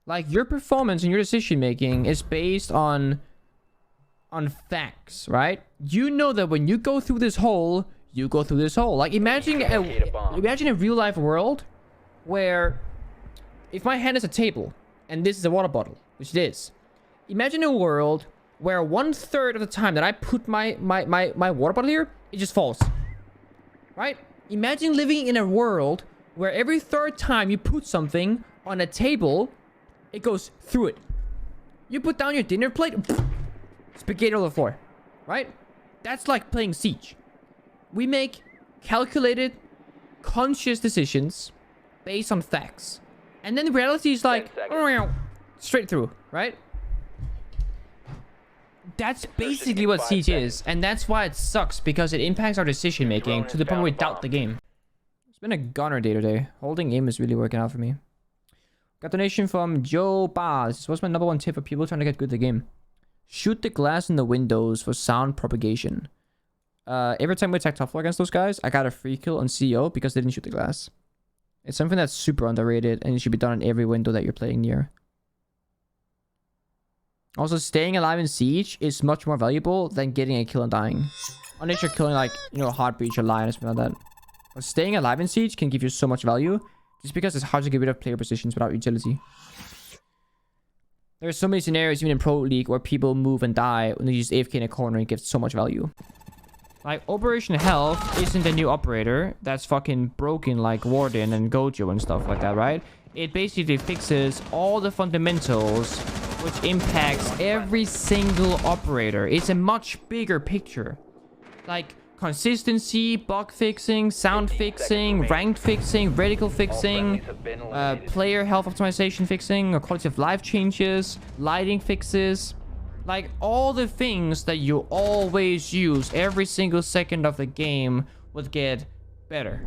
Like, your performance and your decision making is based on facts, right? You know that when you go through this hole, you go through this hole. Like, imagine a real life world where if my hand is a table and this is a water bottle, which it is, imagine a world where 1/3 of the time that I put my water bottle here, it just falls. Right? Imagine living in a world where every third time you put something on a table, it goes through it. You put down your dinner plate, spaghetti on the floor. Right? That's like playing Siege. We make calculated, conscious decisions based on facts. And then reality is like, straight through, right? That's basically what Siege is. And that's why it sucks, because it impacts our decision making to the point where we doubt the game. It's been a gunner day today. Holding aim is really working out for me. Got donation from Joe Baz. What's my #1 tip for people trying to get good at the game? Shoot the glass in the windows for sound propagation. Every time we attack top floor against those guys, I got a free kill on CO because they didn't shoot the glass. It's something that's super underrated, and it should be done in every window that you're playing near. Also, staying alive in Siege is much more valuable than getting a kill and dying. Unless you're killing, like, you know, Heart Breach or Lion or something like that. But staying alive in Siege can give you so much value, just because it's hard to get rid of player positions without utility. There are so many scenarios, even in Pro League, where people move and die when they use AFK in a corner and gives so much value. Like, Operation Health isn't a new operator that's fucking broken like Warden and Gojo and stuff like that, right? It basically fixes all the fundamentals, which impacts every single operator. It's a much bigger picture. Like, consistency, bug fixing, sound fixing, ranked fixing, reticle fixing, player health optimization fixing, or quality of life changes, lighting fixes. Like, all the things that you always use every single second of the game would get better.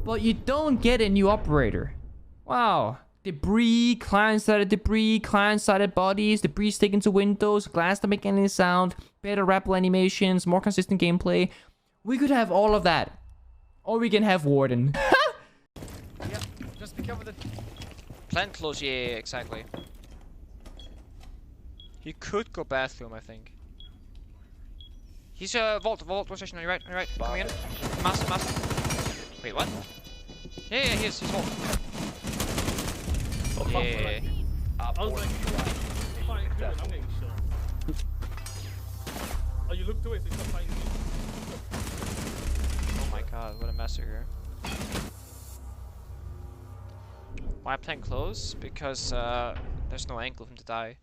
But you don't get a new operator. Wow. Debris, client-sided debris, client-sided bodies, debris sticking to windows, glass that make any sound, better rappel animations, more consistent gameplay. We could have all of that. Or we can have Warden. Yeah, just be careful with the plant close, yeah, exactly. He could go bathroom, I think. He's vault station on your right, Coming in. Master. Wait, what? Yeah, he's vault. Yeah. I was like, fine, I'm getting shot. Oh, you looked away, so you can't find me. Oh my god, what a massacre. Why playing close? Because there's no angle for him to die.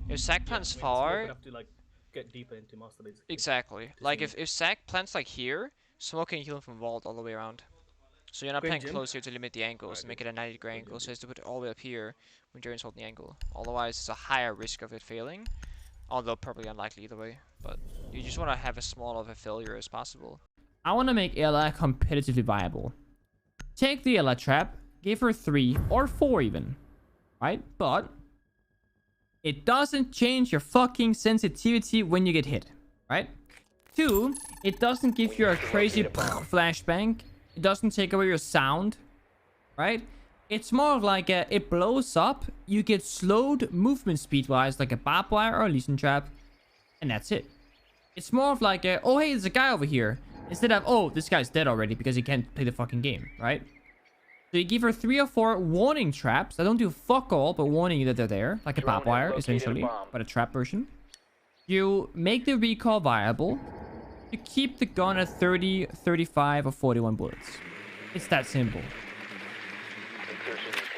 If Sack plants far, have to, like, get deeper into master basically. Exactly. Like if Sack plants like here, Smoke can heal him from vault all the way around. So you're not playing close here to limit the angles and make it a 90-degree angle. So you have to put it all the way up here when Jiren's holding the angle. Otherwise, it's a higher risk of it failing. Although probably unlikely either way. But you just want to have as small of a failure as possible. I want to make Ella competitively viable. Take the Ella trap, give her 3 or 4 even. Right? But it doesn't change your fucking sensitivity when you get hit. Right? 2, it doesn't give you a crazy flashbang. It doesn't take away your sound. Right? It's more of like it blows up. You get slowed movement speed wise, like a barbed wire or a lesion trap. And that's it. It's more of like oh hey, there's a guy over here. Instead of, oh, this guy's dead already because he can't play the fucking game. Right? So you give her 3 or 4 warning traps that don't do fuck all, but warning you that they're there. Like a barbed wire, essentially. But a trap version. You make the recall viable. You keep the gun at 30, 35, or 41 bullets. It's that simple.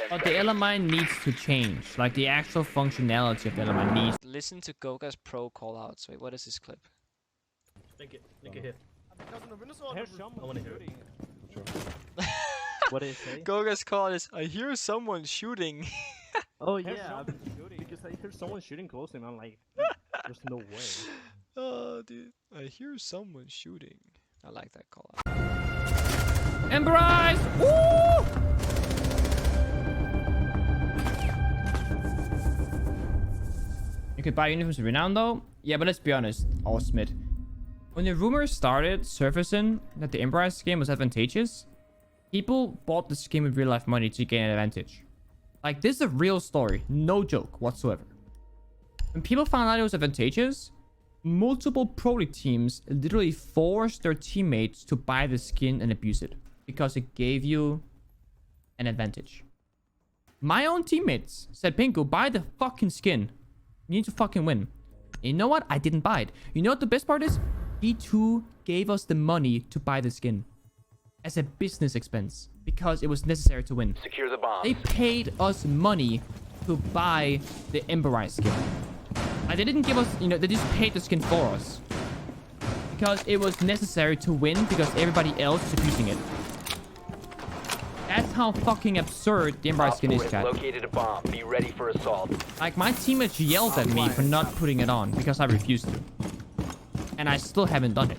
But the element needs to change. Like, the actual functionality of the element needs. Listen to Goga's pro callouts. Wait, what is this clip? Link it here. I want to hear it. Sure. What did it say? Goga's call is, I hear someone shooting. Oh yeah, because I hear someone shooting close and I'm like, there's no way. Oh, dude. I hear someone shooting. I like that call out. Embrace! Woo! You could buy uniforms with Renown though? Yeah, but let's be honest, Smith. When the rumors started surfacing that the Embrace skin was advantageous, people bought the skin with real life money to gain an advantage. Like, this is a real story. No joke whatsoever. When people found out it was advantageous, multiple pro league teams literally forced their teammates to buy the skin and abuse it because it gave you an advantage. My own teammates said, Pengu, buy the fucking skin. You need to fucking win. And you know what? I didn't buy it. You know what the best part is? B2 gave us the money to buy the skin as a business expense because it was necessary to win. Secure the bomb. They paid us money to buy the Emberize skin. Like, they didn't give us, you know, they just paid the skin for us because it was necessary to win because everybody else is abusing it. That's how fucking absurd the Emberize skin is, chat. Located a bomb. Be ready for assault. Like, my teammates yelled at me for not putting it on because I refused to. And I still haven't done it.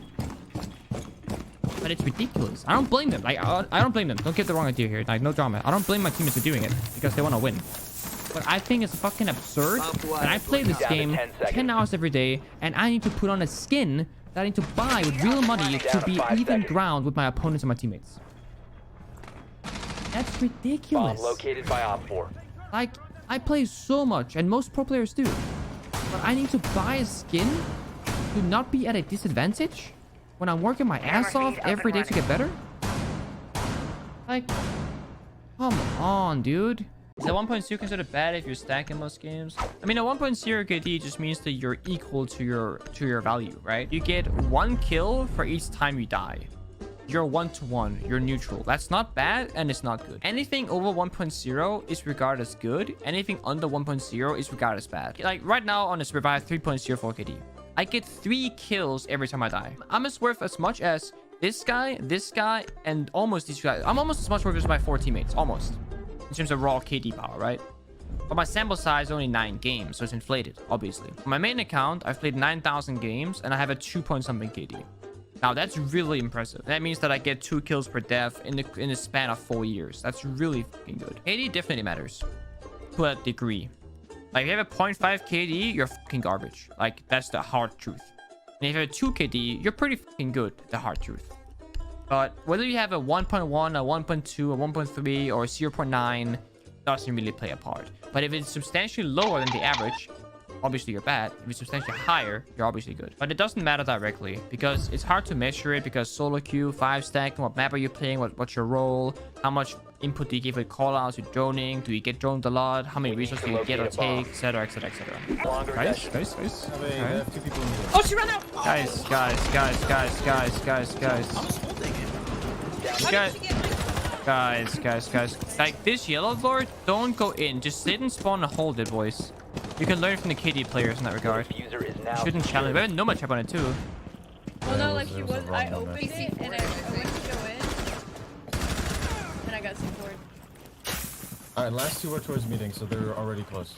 But it's ridiculous. I don't blame them. Like, I don't blame them. Don't get the wrong idea here. Like, no drama. I don't blame my teammates for doing it because they want to win. But I think it's fucking absurd. And I play this game 10 hours every day, and I need to put on a skin that I need to buy with real money to be even ground with my opponents and my teammates. That's ridiculous. Bomb located by Op 4. Like, I play so much, and most pro players do. But I need to buy a skin to not be at a disadvantage when I'm working my ass off every day to get better? Like, come on, dude. Is that 1.0 considered bad if you're stacking most games? I mean, a 1.0 KD just means that you're equal to your value, right? You get 1 kill for each time you die. You're 1-to-1. You're neutral. That's not bad, and it's not good. Anything over 1.0 is regarded as good. Anything under 1.0 is regarded as bad. Like, right now on this revive 3.04 KD. I get 3 kills every time I die. I'm as worth as much as this guy, and almost these guys. I'm almost as much worth as my 4 teammates. Almost. In terms of raw KD power, right? But my sample size is only 9 games, so it's inflated, obviously. On my main account, I've played 9,000 games, and I have a 2-point-something KD. Now, that's really impressive. That means that I get 2 kills per death in the span of 4 years. That's really fucking good. KD definitely matters. To a degree. Like, if you have a 0.5 KD, you're fucking garbage. Like, that's the hard truth. And if you have a 2 KD, you're pretty fucking good. The hard truth. But whether you have a 1.1, a 1.2, a 1.3, or a 0.9 doesn't really play a part. But if it's substantially lower than the average, obviously you're bad. If it's substantially higher, you're obviously good. But it doesn't matter directly because it's hard to measure it because solo queue, 5 stack, what map are you playing, what's your role, how much input do you give with callouts, you're droning, do you get droned a lot, how many resources do you get or take, etc, etc, etc. Guys. Okay. Oh, she ran out! Guys. Like, this yellow lord, don't go in. Just sit and spawn and hold it, boys. You can learn from the KD players in that regard. Shouldn't challenge. We have no match up on it too. Well, no, like he was. I opened it and I went to go in, and I got C4'd. Alright, last 2 are towards meeting, so they're already close.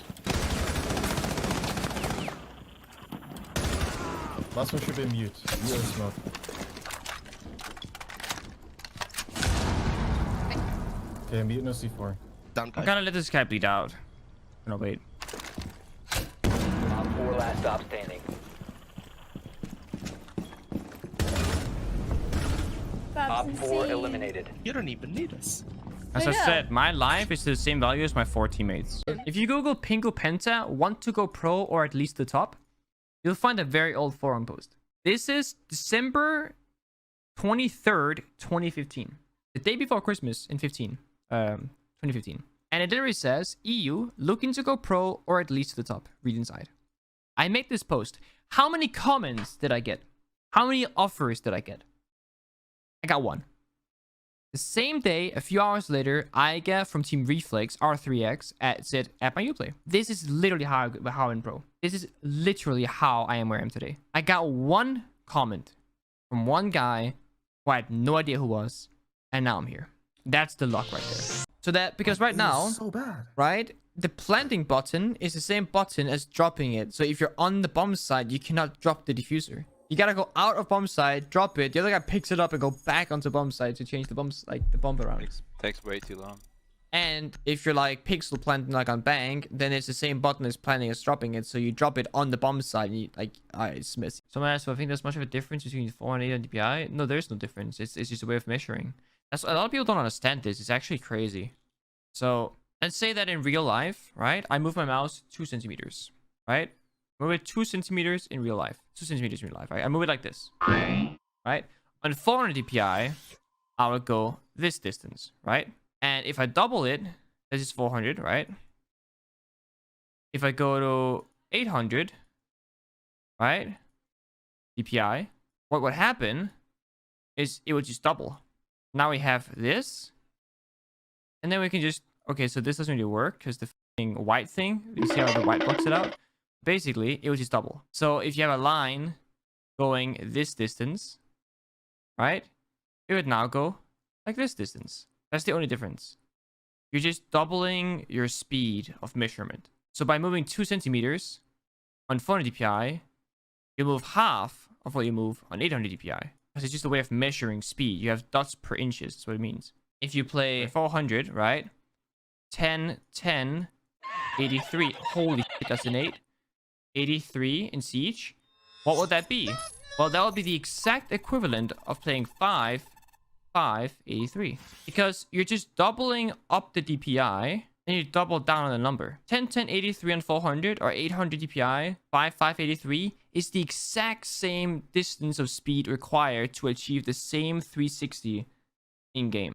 Last one should be mute. You or smoke. Okay, mute no C4. I'm gonna let this guy bleed out. No, wait. Op 4 last stop standing. Op 4 eliminated. You don't even need us. As I said, my life is the same value as my 4 teammates. If you Google Pengu Penta, want to go pro or at least the top, you'll find a very old forum post. This is December 23rd, 2015. The day before Christmas in 2015. And it literally says, EU, looking to go pro or at least to the top. Read inside. I made this post. How many comments did I get? How many offers did I get? I got 1. The same day, a few hours later, I get from Team Reflex, R6S, said, at my Uplay. This is literally how I'm pro. This is literally how I am where I am today. I got 1 comment from 1 guy who I had no idea who was, and now I'm here. That's the luck right there. So that, because right now, So bad. right, the planting button is the same button as dropping it. So if you're on the bomb side, you cannot drop the diffuser. You gotta go out of bomb side, drop it. The other guy picks it up and go back onto bomb side to change the bombs, like the bomb around it. Takes way too long. And if you're like pixel planting like on bank, then it's the same button as planting as dropping it. So you drop it on the bomb side and you, like, it's messy. Someone asked, so I think there's much of a difference between 4 and 8 on DPI. No, there's no difference. It's just a way of measuring. That's, a lot of people don't understand this. It's actually crazy. So Let's say that in real life, right? I move my mouse 2 centimeters, right? Move it 2 centimeters in real life. 2 centimeters in real life, right? I move it like this, right? On 400 DPI, I would go this distance, right? And if I double it, this is 400, right? If I go to 800, right? DPI, what would happen is it would just double. Now we have this. And then we can just... Okay, so this doesn't really work because the white thing, you see how the white blocks it out? Basically, it would just double. So if you have a line going this distance, right? It would now go like this distance. That's the only difference. You're just doubling your speed of measurement. So by moving 2 centimeters on 400 DPI, you move half of what you move on 800 DPI. Because it's just a way of measuring speed. You have dots per inches. That's what it means. If you play 400, right? 10, 10, 83. Holy shit, that's an 8. 83 in Siege. What would that be? Well, that would be the exact equivalent of playing 5, 5, 83. Because you're just doubling up the DPI, and you double down on the number. 10, 10, 83 on 400, or 800 DPI, 5, 5, 83, is the exact same distance of speed required to achieve the same 360 in-game.